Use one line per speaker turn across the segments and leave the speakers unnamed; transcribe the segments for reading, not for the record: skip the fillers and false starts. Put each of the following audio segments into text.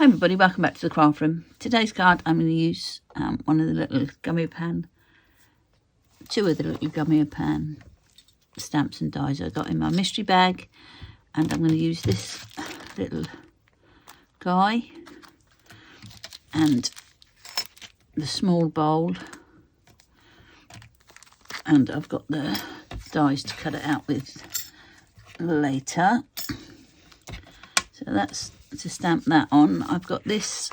Hi everybody, welcome back to the craft room. Today's card I'm going to use one of the little Gummiapan, two of the little Gummiapan stamps and dies I got in my mystery bag, and I'm going to use this little guy and the small bowl, and I've got the dies to cut it out with later. So that's to stamp that on. I've got this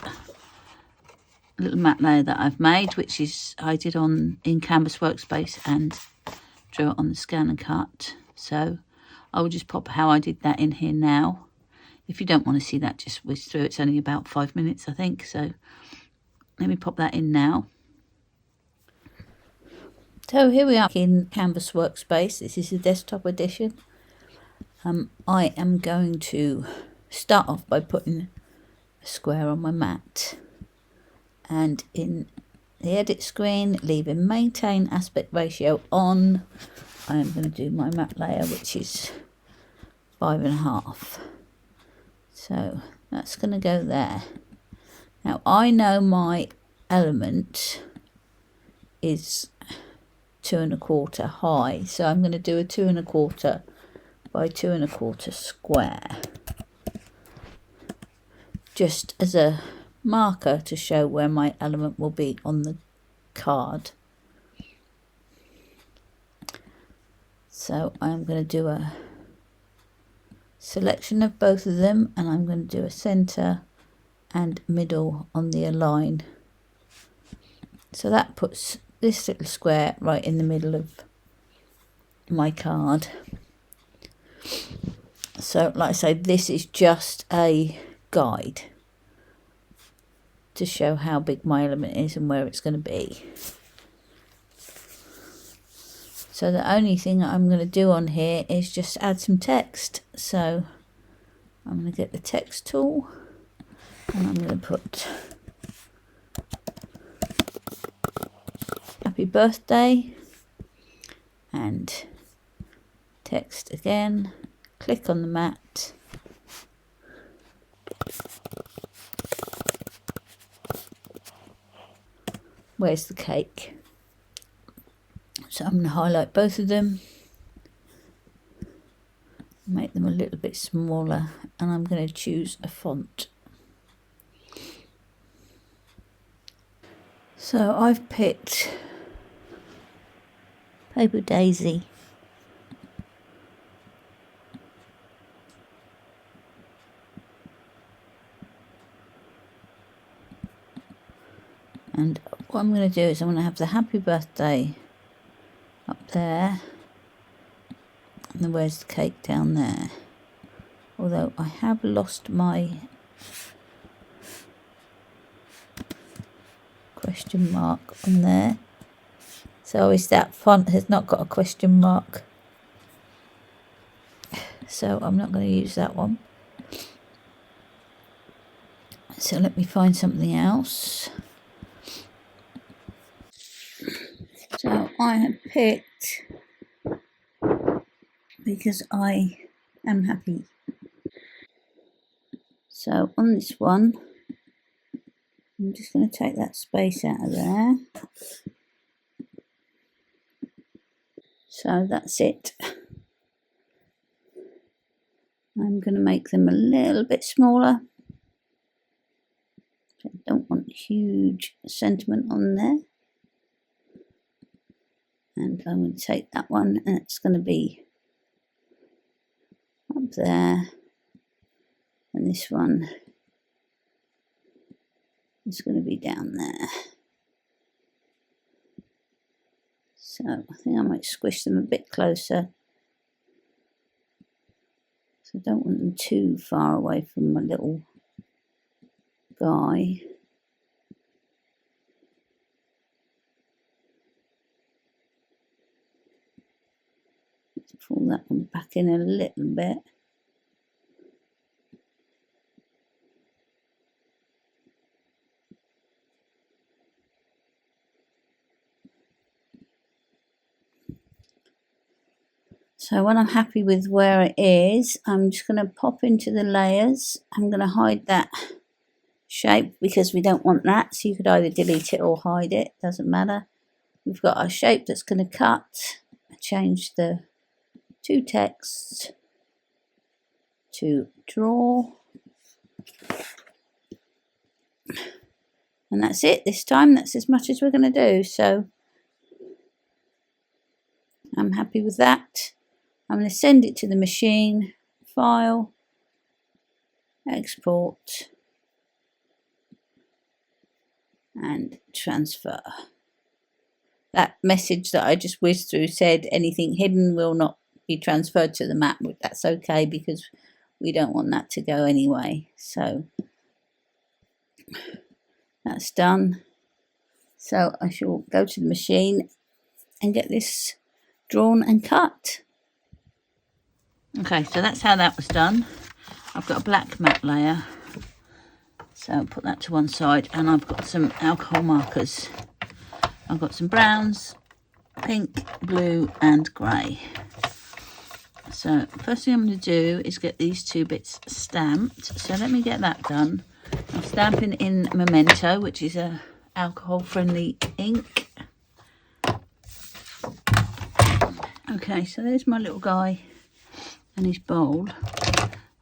little matte layer that I've made, which is I did in Canvas Workspace and drew it on the ScanNCut. So I will just pop how I did that in here now. If you don't want to see that, just whiz through. It's only about 5 minutes, I think. So let me pop that in now. So here we are in Canvas Workspace. This is the desktop edition. I am going to start off by putting a square on my mat, and in the edit screen, leaving maintain aspect ratio on, I am going to do my matte layer, which is 5.5. So that's going to go there. Now I know my element is 2.25 high, so I'm going to do a 2.25 by 2.25 square, just as a marker to show where my element will be on the card. So I'm going to do a selection of both of them, and I'm going to do a center and middle on the align. So that puts this little square right in the middle of my card. So like I say, this is just a guide to show how big my element is and where it's going to be. So the only thing I'm going to do on here is just add some text. So I'm going to get the text tool, and I'm going to put happy birthday and text again. Click on the mat, where's the cake? So I'm going to highlight both of them, make them a little bit smaller, and I'm going to choose a font. So I've picked Paper Daisy. And what I'm going to do is I'm going to have the happy birthday up there, and then where's the cake down there? Although I have lost my question mark on there. So is that font has not got a question mark. So I'm not going to use that one. So let me find something else. So I have picked, because I am happy. So on this one, I'm just going to take that space out of there. So that's it. I'm going to make them a little bit smaller. I don't want huge sentiment on there. And I'm going to take that one, and it's going to be up there, and this one is going to be down there. So I think I might squish them a bit closer, so I don't want them too far away from my little guy. Pull that one back in a little bit. So when I'm happy with where it is, I'm just going to pop into the layers. I'm going to hide that shape because we don't want that, so you could either delete it or hide it, doesn't matter. We've got our shape that's going to cut. Change the two texts to draw, and that's it this time. That's as much as we're going to do, so I'm happy with that. I'm going to send it to the machine, file, export, and transfer. That message that I just whizzed through said anything hidden will not be transferred to the map. That's okay because we don't want that to go anyway. So that's done. So I shall go to the machine and get this drawn and cut. Okay, so that's how that was done. I've got a black matte layer, so I'll put that to one side, and I've got some alcohol markers. I've got some browns, pink, blue and grey. So first thing I'm going to do is get these two bits stamped. So let me get that done. I'm stamping in Memento, which is a alcohol friendly ink. Okay, so there's my little guy and his bowl.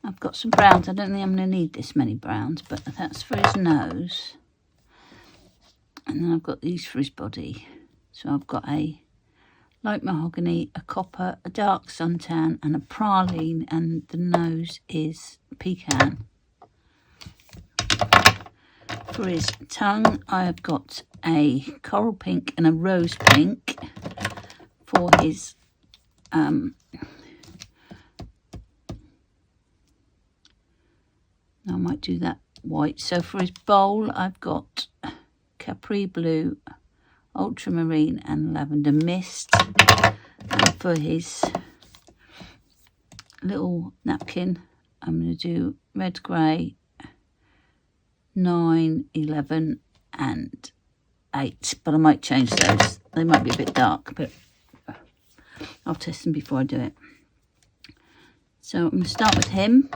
I've got some browns. I don't think I'm going to need this many browns, but that's for his nose. And then I've got these for his body. So I've got a light mahogany, a copper, a dark suntan and a praline, and the nose is pecan. For his tongue, I have got a coral pink and a rose pink. For his I might do that white. So for his bowl, I've got Capri Blue, Ultramarine and Lavender Mist. And for his little napkin, I'm going to do red, grey, 9, 11 and 8. But I might change those. They might be a bit dark, but I'll test them before I do it. So I'm going to start with him.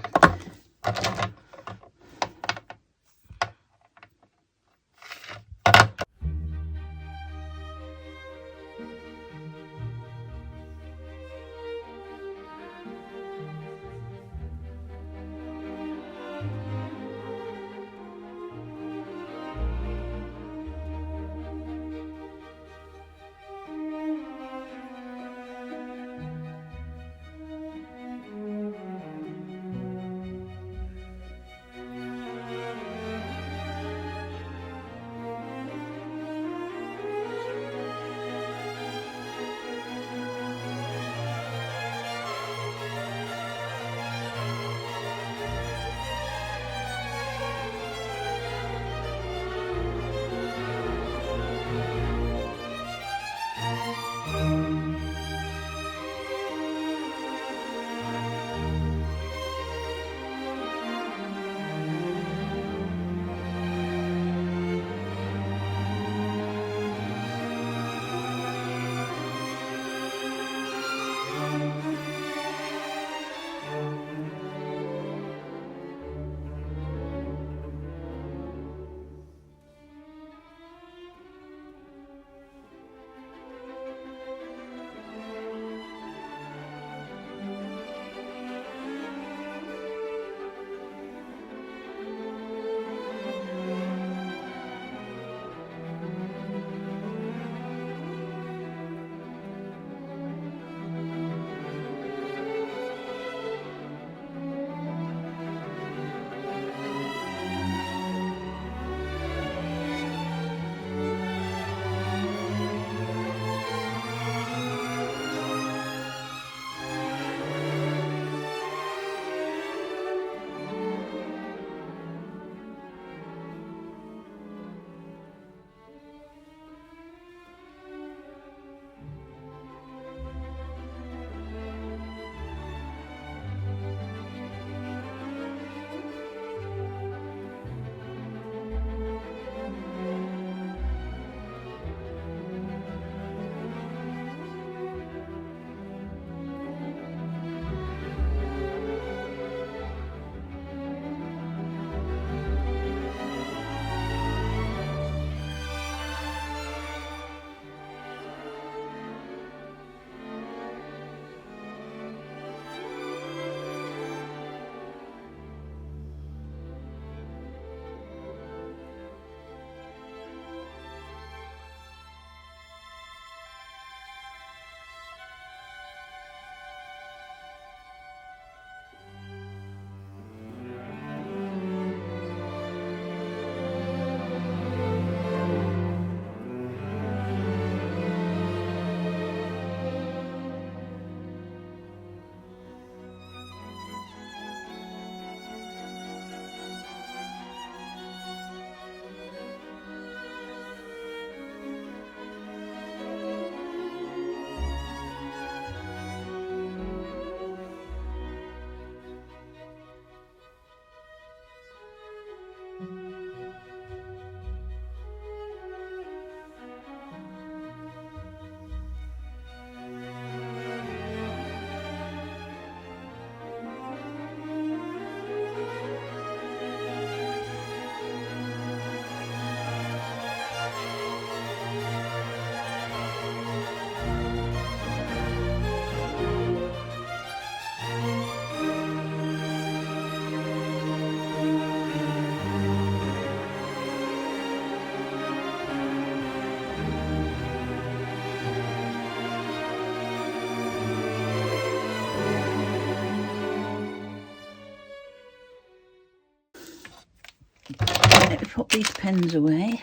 Let me pop these pens away.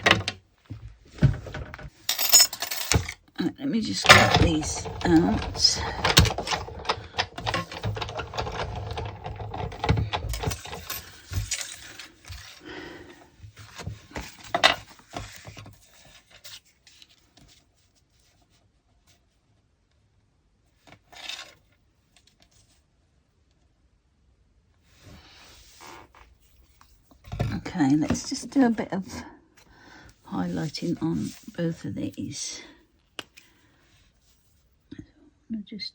Right, let me just cut these out. Okay, let's just do a bit of highlighting on both of these. I'm just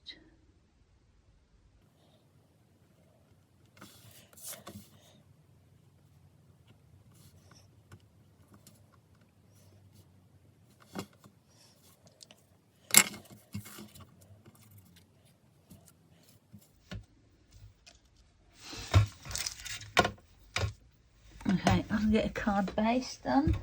okay, I can get a card base done.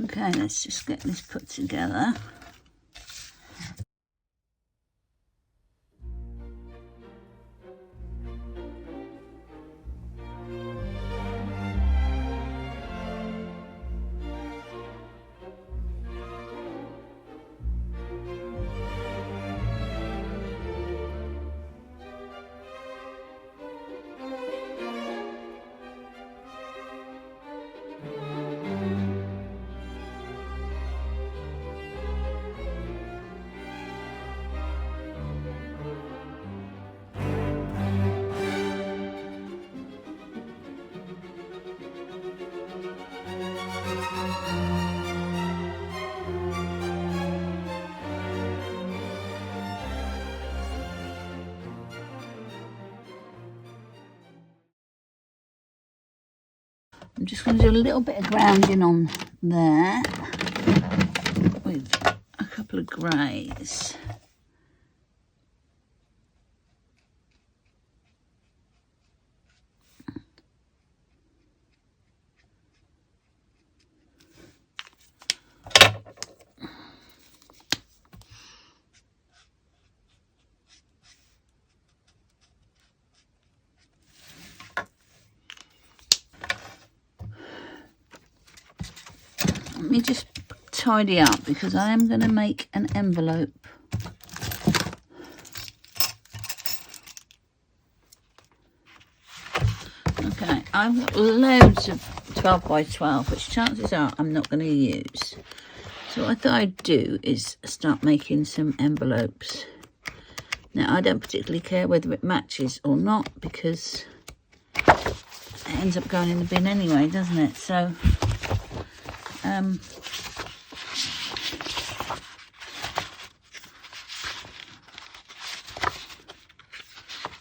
Okay, let's just get this put together. I'm just going to do a little bit of grounding on there with a couple of greys. Let me just tidy up because I am going to make an envelope. Okay, I've got loads of 12 by 12, which chances are I'm not going to use. So what I thought I'd do is start making some envelopes. Now, I don't particularly care whether it matches or not because it ends up going in the bin anyway, doesn't it? So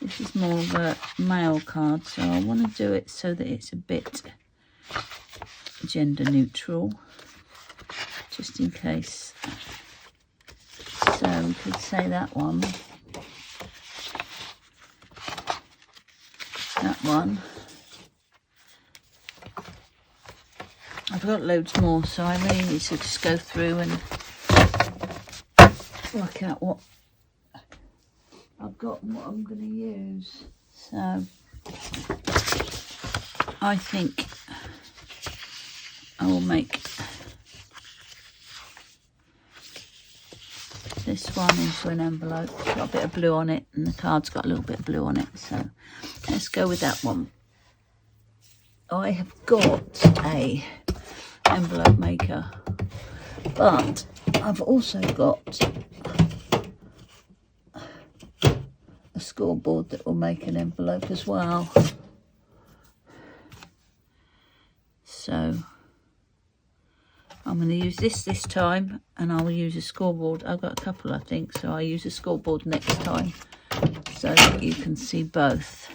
this is more of a mail card, so I want to do it so that it's a bit gender neutral, just in case. So we could say that one, that one. I've got loads more, so I really need to just go through and work out what I've got and what I'm going to use. So I think I will make this one into an envelope. It's got a bit of blue on it and the card's got a little bit of blue on it, so let's go with that one. I have got a envelope maker, but I've also got a scoreboard that will make an envelope as well. So I'm going to use this time, and I will use a scoreboard. I've got a couple, I think, so I'll use a scoreboard next time so that you can see both.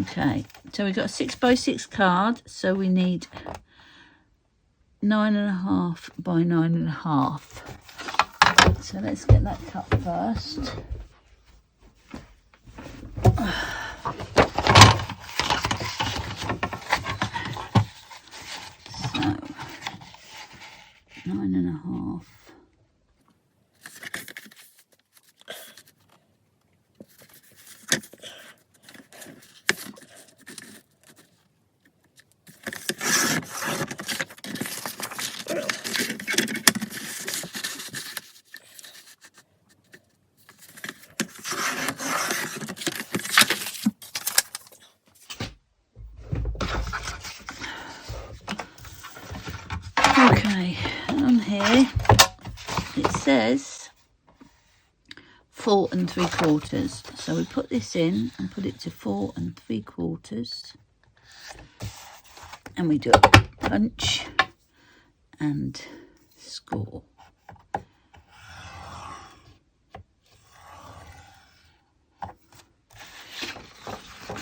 Okay, so we've got a 6x6 card, so we need 9.5 by 9.5. So let's get that cut first. So 9.5. Okay, on here it says 4 3/4. So we put this in and put it to 4 3/4, and we do a punch and score.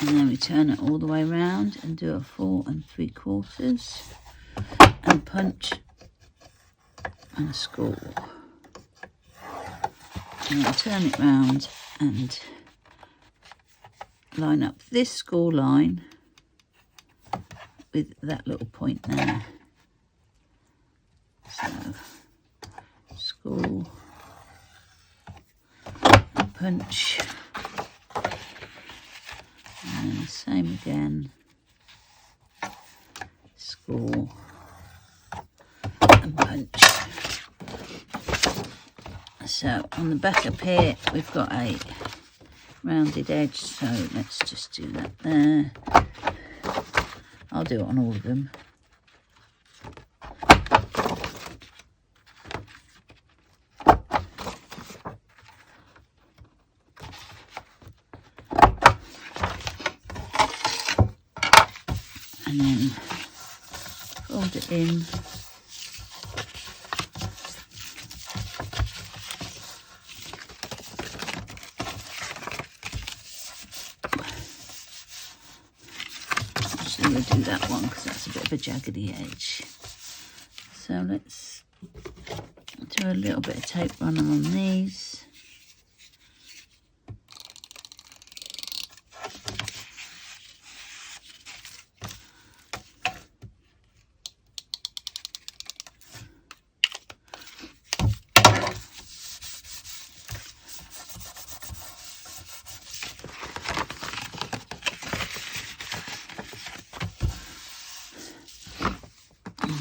And then we turn it all the way around and do a 4 3/4 and punch and score. And I'll turn it round and line up this score line with that little point there. So score and punch, and then the same again, score and punch. So on the back up here we've got a rounded edge, so let's just do that there. I'll do it on all of them. And then fold it in. We'll do that one because that's a bit of a jaggedy edge. So let's do a little bit of tape runner on these.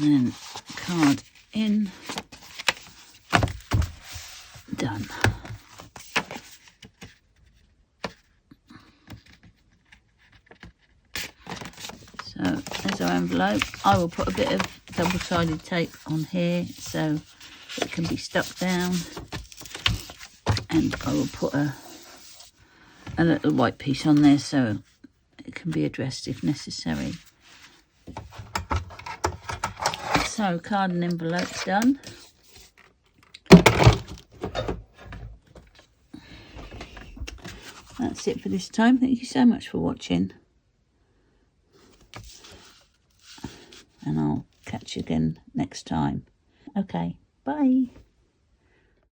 And then card in, done. So there's our envelope. I will put a bit of double-sided tape on here so it can be stuck down, and I will put a little white piece on there so it can be addressed if necessary. So card and envelope's done. That's it for this time. Thank you so much for watching, and I'll catch you again next time. Okay, bye.